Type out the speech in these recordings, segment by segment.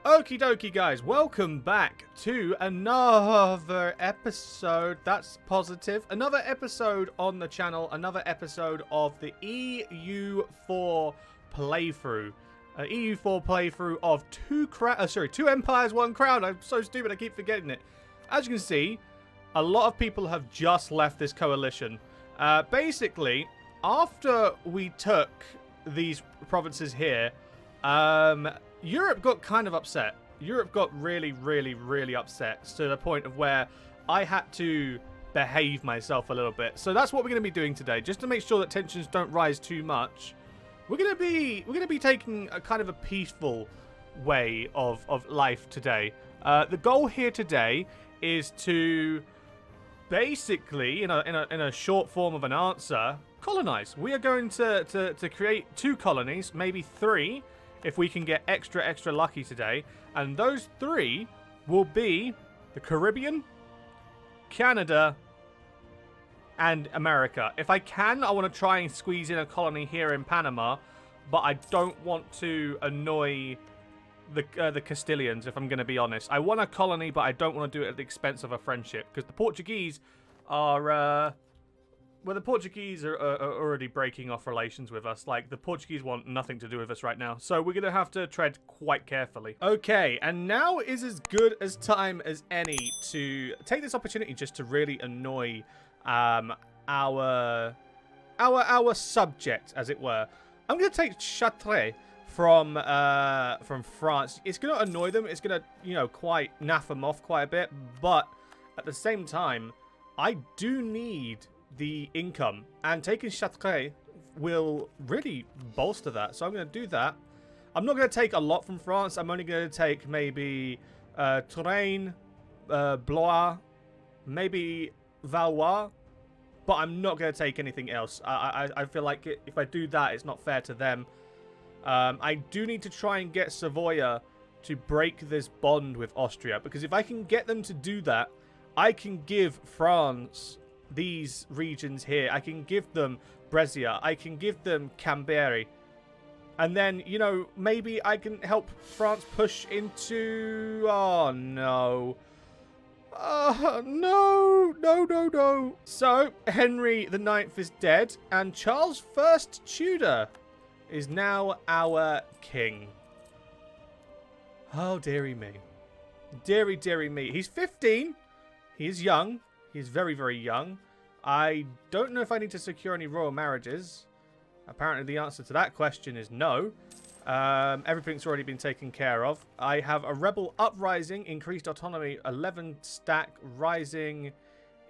Okie dokie, guys, welcome back to another episode. That's positive. Another episode on the channel, another episode of the EU4 playthrough. EU4 playthrough of two empires, one crown. I'm so stupid, I keep forgetting it. As you can see, a lot of people have just left this coalition. Basically, after we took these provinces here, Europe got kind of upset. Europe got really upset to the point of where I had to behave myself a little bit. So that's what we're going to be doing today, just to make sure that tensions don't rise too much. We're going to be taking a kind of a peaceful way of life today. The goal here today is to basically, in a short form of an answer, colonize. We are going to create 2 colonies, maybe 3. If we can get extra lucky today. And those 3 will be the Caribbean, Canada, and America. If I can, I want to try and squeeze in a colony here in Panama, but I don't want to annoy the Castilians, if I'm going to be honest. I want a colony, but I don't want to do it at the expense of a friendship, because the Portuguese are... Well, the Portuguese are already breaking off relations with us. Like, the Portuguese want nothing to do with us right now. So we're going to have to tread quite carefully. Okay, and now is as good as time as any to take this opportunity just to really annoy our subject, as it were. I'm going to take Chartres from France. It's going to annoy them. It's going to, you know, quite naff them off quite a bit. But at the same time, I do need the income, and taking Chartres will really bolster that. So I'm going to do that. I'm not going to take a lot from France. I'm only going to take maybe Touraine, Blois, maybe Valois, but I'm not going to take anything else. I feel like if I do that, it's not fair to them. I do need to try and get Savoia to break this bond with Austria, because if I can get them to do that, I can give France these regions here. I can give them Brescia. I can give them Cambrai. And then, you know, maybe I can help France push into... Oh, no. No. So, Henry the Ninth is dead, and Charles I Tudor is now our king. Oh, dearie me. Dearie me. He's 15. He is young. He's very young. I don't know if I need to secure any royal marriages. Apparently the answer to that question is no. Everything's already been taken care of. I have a rebel uprising, increased autonomy, 11 stack rising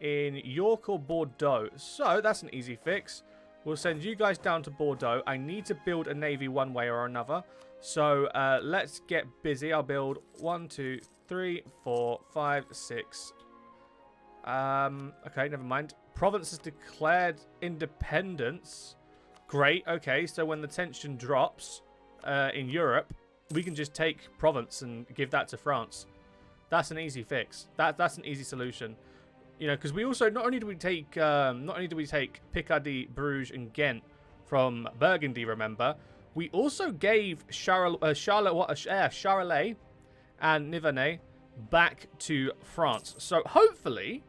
in York or Bordeaux. So that's an easy fix. We'll send you guys down to Bordeaux. I need to build a navy one way or another. So let's get busy. I'll build 1, 2, 3, 4, 5, 6... okay, never mind. Province has declared independence. Great, okay, so when the tension drops in Europe, we can just take Provence and give that to France. That's an easy fix. That's an easy solution. You know, because we also, not only do we take Picardy, Bruges, and Ghent from Burgundy, remember, we also gave Charolais and Nivernais back to France. So hopefully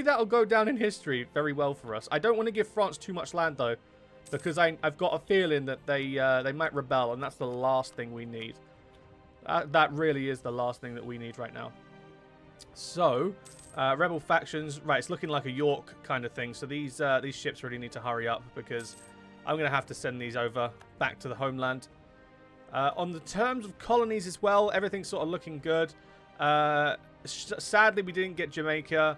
that'll go down in history very well for us. I don't want to give France too much land, though, because I've got a feeling that they might rebel, and that's the last thing we need. That really is the last thing that we need right now. So, rebel factions. Right, it's looking like a York kind of thing. So these ships really need to hurry up, because I'm going to have to send these over back to the homeland. On the terms of colonies as well, everything's sort of looking good. Sadly, we didn't get Jamaica.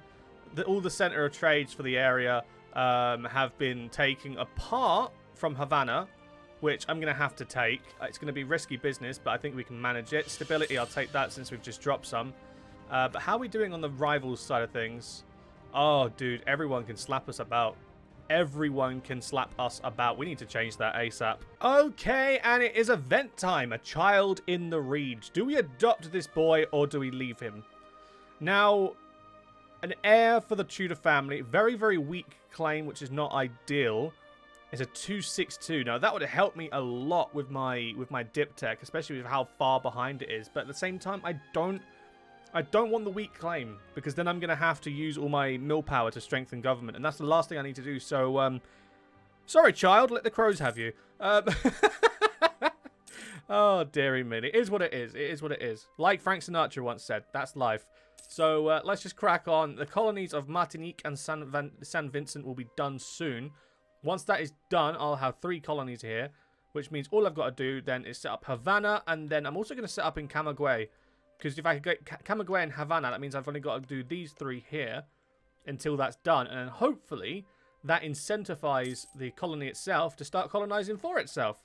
All the center of trades for the area have been taken apart from Havana, which I'm going to have to take. It's going to be risky business, but I think we can manage it. Stability, I'll take that since we've just dropped some. But how are we doing on the rivals side of things? Oh, dude, everyone can slap us about. Everyone can slap us about. We need to change that ASAP. Okay, and it is event time. A child in the Reach. Do we adopt this boy or do we leave him? Now, an heir for the Tudor family. Very weak claim, which is not ideal. It's a 262. Now, that would have helped me a lot with my dip tech, especially with how far behind it is. But at the same time, I don't want the weak claim, because then I'm going to have to use all my mill power to strengthen government, and that's the last thing I need to do. So, sorry, child, let the crows have you. Oh, dearie me. It is what it is. It is what it is. Like Frank Sinatra once said, that's life. So, let's just crack on. The colonies of Martinique and San Vincent will be done soon. Once that is done, I'll have 3 colonies here, which means all I've got to do then is set up Havana, and then I'm also going to set up in Camagüey. Because if I could get Camagüey and Havana, that means I've only got to do these 3 here until that's done. And then hopefully that incentivizes the colony itself to start colonizing for itself.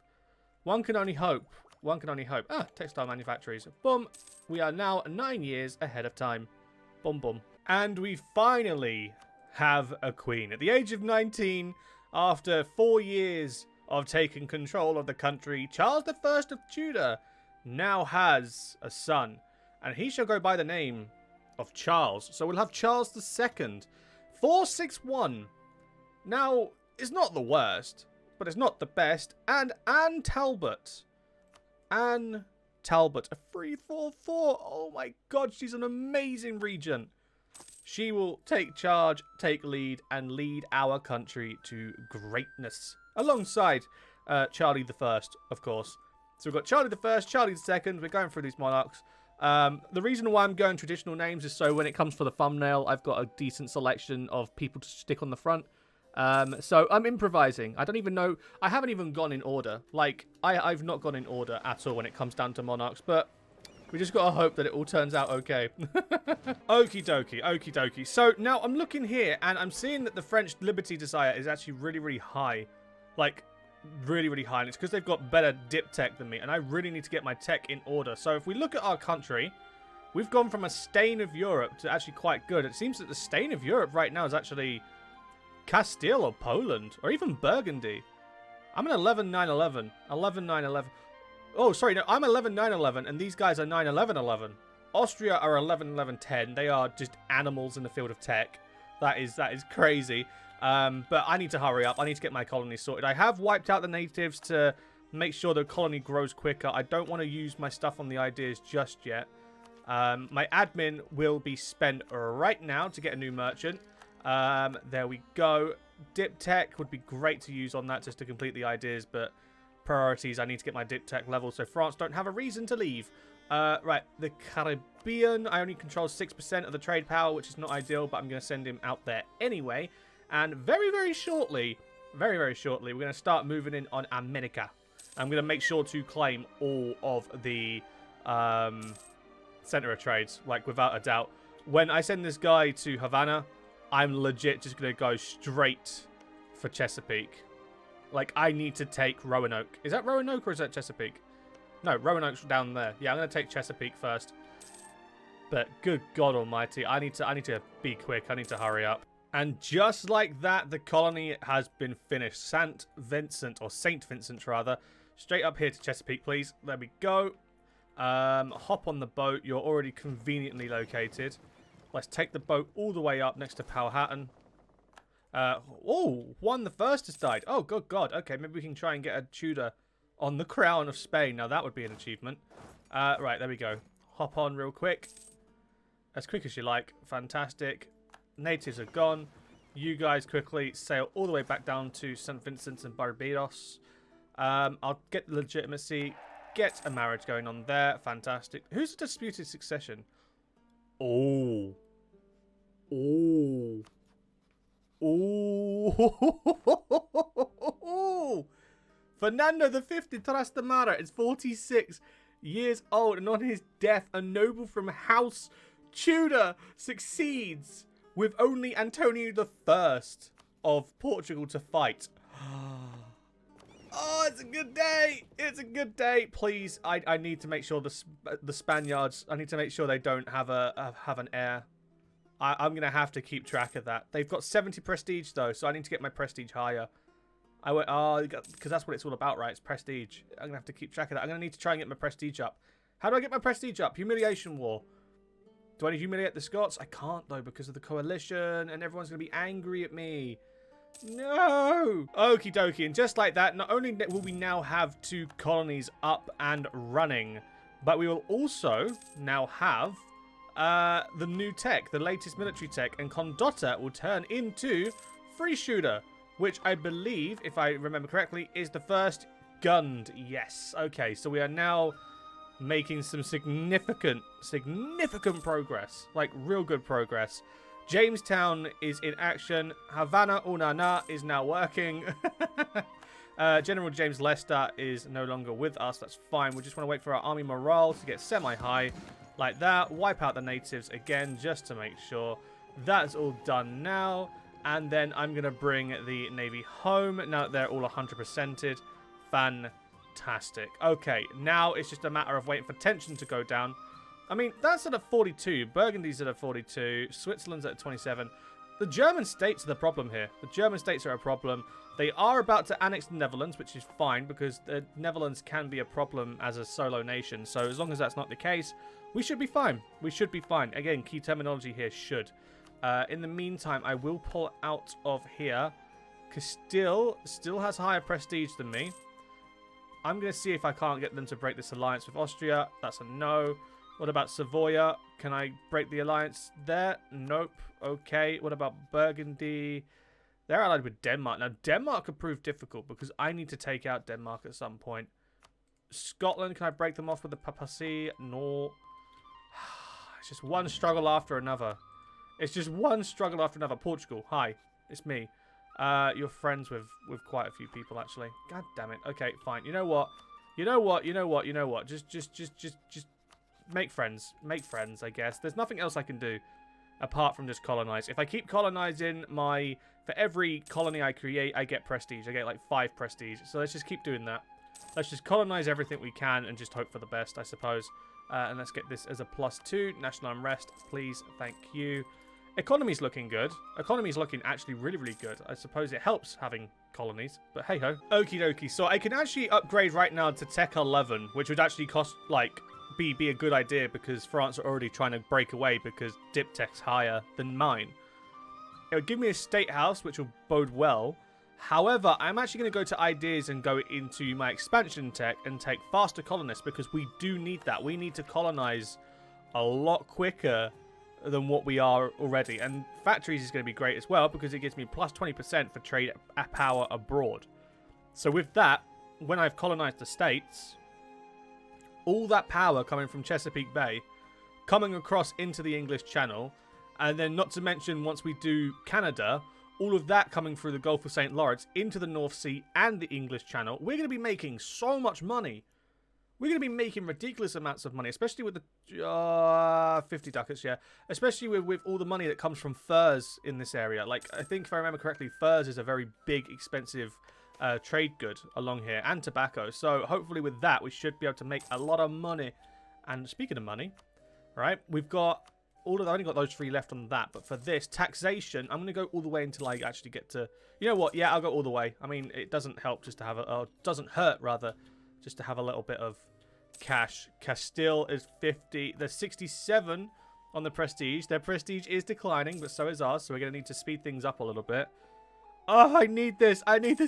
One can only hope. One can only hope. Ah, textile manufactories. Boom. We are now 9 years ahead of time. Boom, boom. And we finally have a queen. At the age of 19, after 4 years of taking control of the country, Charles I of Tudor now has a son. And he shall go by the name of Charles. So we'll have Charles II. 461. Now, it's not the worst, but it's not the best. And Anne Talbot. Anne Talbot. A 344. Oh my god, she's an amazing regent. She will take charge, take lead, and lead our country to greatness. Alongside Charlie I, of course. So we've got Charlie I, Charlie II. We're going through these monarchs. The reason why I'm going traditional names is so when it comes for the thumbnail, I've got a decent selection of people to stick on the front. So I'm improvising. I don't even know. I haven't even gone in order. Like, I've not gone in order at all when it comes down to monarchs. But we just got to hope that it all turns out okay. Okie dokie, okie dokie. So now I'm looking here and I'm seeing that the French liberty desire is actually really, really high. Like, really, really high. And it's because they've got better dip tech than me. And I really need to get my tech in order. So if we look at our country, we've gone from a stain of Europe to actually quite good. It seems that the stain of Europe right now is actually Castile or Poland or even Burgundy. I'm an 11-9-11. 11-9-11. Oh, sorry, no, I'm 11-9-11 and these guys are 9-11-11. Austria are 11-11-10. They are just animals in the field of tech. That is crazy. But I need to hurry up. I need to get my colony sorted. I have wiped out the natives to make sure the colony grows quicker. I don't want to use my stuff on the ideas just yet. My admin will be spent right now to get a new merchant. There we go. Dip tech would be great to use on that just to complete the ideas, but priorities, I need to get my dip tech level so France don't have a reason to leave. Right, the Caribbean, I only control 6% of the trade power, which is not ideal, but I'm going to send him out there anyway. And very, very shortly, we're going to start moving in on America. I'm going to make sure to claim all of the center of trades, like without a doubt. When I send this guy to Havana, I'm legit just going to go straight for Chesapeake. Like, I need to take Roanoke. Is that Roanoke or is that Chesapeake? No, Roanoke's down there. Yeah, I'm going to take Chesapeake first. But good God almighty, I need to be quick. I need to hurry up. And just like that, the colony has been finished. St. Vincent, or St. Vincent rather. Straight up here to Chesapeake, please. There we go. Hop on the boat. You're already conveniently located. Let's take the boat all the way up next to Powhatan. Oh, Juan the First has died. Oh, good God. Okay, maybe we can try and get a Tudor on the crown of Spain. Now, that would be an achievement. Right, there we go. Hop on real quick. As quick as you like. Fantastic. Natives are gone. You guys quickly sail all the way back down to St. Vincent and Barbados. I'll get legitimacy. Get a marriage going on there. Fantastic. Who's the disputed succession? Oh. Oh. Oh. Fernando V de Trastamara is 46 years old, and on his death, a noble from House Tudor succeeds with only Antonio I of Portugal to fight. Oh, it's a good day. It's a good day. Please, I need to make sure the Spaniards, I need to make sure they don't have an heir. I'm going to have to keep track of that. They've got 70 prestige, though, so I need to get my prestige higher. I went, because that's what it's all about, right? It's prestige. I'm going to have to keep track of that. I'm going to need to try and get my prestige up. How do I get my prestige up? Humiliation war. Do I need to humiliate the Scots? I can't, though, because of the coalition, and everyone's going to be angry at me. No! Okie dokie. And just like that, not only will we now have 2 colonies up and running, but we will also now have the new tech, the latest military tech. And Condotta will turn into Free Shooter, which I believe, if I remember correctly, is the first gunned. Yes. Okay, so we are now making some significant progress. Like, real good progress. Jamestown is in action. Havana Unana is now working. General James Lester is no longer with us. That's fine. We just want to wait for our army morale to get semi-high like that. Wipe out the natives again just to make sure. That's all done now. And then I'm going to bring the navy home now that they're all 100%ed. Fantastic. Okay, now it's just a matter of waiting for tension to go down. I mean, that's at a 42. Burgundy's at a 42. Switzerland's at a 27. The German states are the problem here. The German states are a problem. They are about to annex the Netherlands, which is fine because the Netherlands can be a problem as a solo nation. So as long as that's not the case, we should be fine. We should be fine. Again, key terminology here, should. In the meantime, I will pull out of here. Castile still has higher prestige than me. I'm going to see if I can't get them to break this alliance with Austria. That's a no. What about Savoia? Can I break the alliance there? Nope. Okay. What about Burgundy? They're allied with Denmark. Now, Denmark could prove difficult because I need to take out Denmark at some point. Scotland, can I break them off with the papacy? No. It's just one struggle after another. It's just one struggle after another. Portugal, hi. It's me. You're friends with quite a few people, actually. God damn it. Okay, fine. You know what? You know what? Just make friends. Make friends, I guess. There's nothing else I can do apart from just colonize. If I keep colonizing for every colony I create, I get prestige. I get like 5 prestige. So let's just keep doing that. Let's just colonize everything we can and just hope for the best, I suppose. And let's get this as a +2. National unrest, please. Thank you. Economy's looking good. Economy's looking actually really, really good. I suppose it helps having colonies, but hey-ho. Okie dokie. So I can actually upgrade right now to Tech 11, which would actually cost, like, be a good idea because France are already trying to break away because Diptech's higher than mine. It would give me a state house, which will bode well. However, I'm actually going to go to ideas and go into my expansion tech and take faster colonists because we do need that. We need to colonize a lot quicker than what we are already. And factories is going to be great as well because it gives me plus 20% for trade power abroad. So with that, when I've colonized the states, all that power coming from Chesapeake Bay, coming across into the English Channel, and then not to mention once we do Canada, all of that coming through the Gulf of St. Lawrence into the North Sea and the English Channel, we're going to be making so much money. We're going to be making ridiculous amounts of money, especially with the 50 ducats, yeah. Especially with all the money that comes from furs in this area. Like, I think if I remember correctly, furs is a very big, expensive trade good along here, and tobacco. So hopefully with that, we should be able to make a lot of money. And speaking of money, right, we've got I've only got those 3 left on that, but for this taxation, I'm going to go all the way until I actually get to, you know what, yeah, I'll go all the way. I mean, it doesn't help just to have doesn't hurt rather, just to have a little bit of cash. Castile is 50, there's 67 on the prestige. Their prestige is declining, but so is ours, so we're going to need to speed things up a little bit. Oh, I need this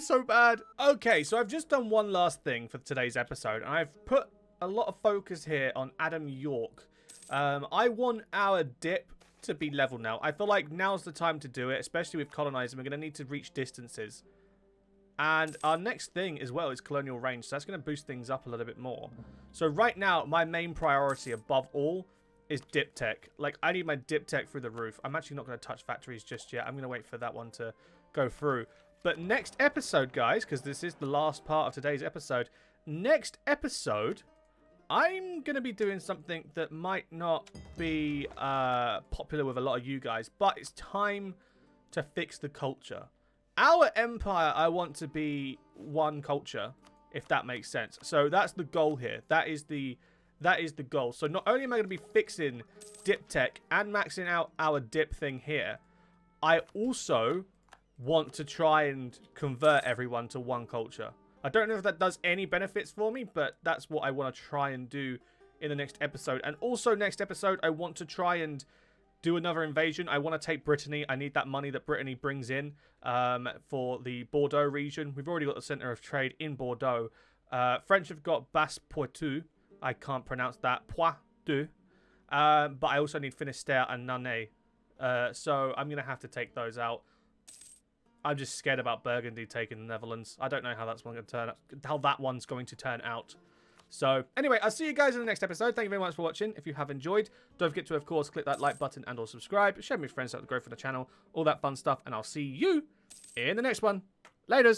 so bad. Okay, so I've just done one last thing for today's episode, and I've put a lot of focus here on Adam York. I want our dip to be level now. I feel like now's the time to do it, especially with colonizing. We're going to need to reach distances. And our next thing as well is colonial range, so that's going to boost things up a little bit more. So right now, my main priority above all is dip tech. Like, I need my dip tech through the roof. I'm actually not going to touch factories just yet. I'm going to wait for that one to go through. But next episode, guys, because this is the last part of today's episode, next episode, I'm going to be doing something that might not be popular with a lot of you guys, but it's time to fix the culture. Our empire, I want to be one culture, if that makes sense. So that's the goal here. That is the goal. So not only am I going to be fixing dip tech and maxing out our dip thing here, I also want to try and convert everyone to one culture. I don't know if that does any benefits for me, but that's what I want to try and do in the next episode. And also next episode, I want to try and do another invasion. I want to take Brittany. I need that money that Brittany brings in for the Bordeaux region. We've already got the center of trade in Bordeaux. French have got Basse-Poitou. I can't pronounce that. Poitou. But I also need Finistère and Nantes. So I'm going to have to take those out. I'm just scared about Burgundy taking the Netherlands. I don't know how that's going to turn out, how that one's going to turn out. So anyway, I'll see you guys in the next episode. Thank you very much for watching. If you have enjoyed, don't forget to, of course, click that like button and or subscribe. Share with your friends about the growth of the channel, all that fun stuff. And I'll see you in the next one. Laters.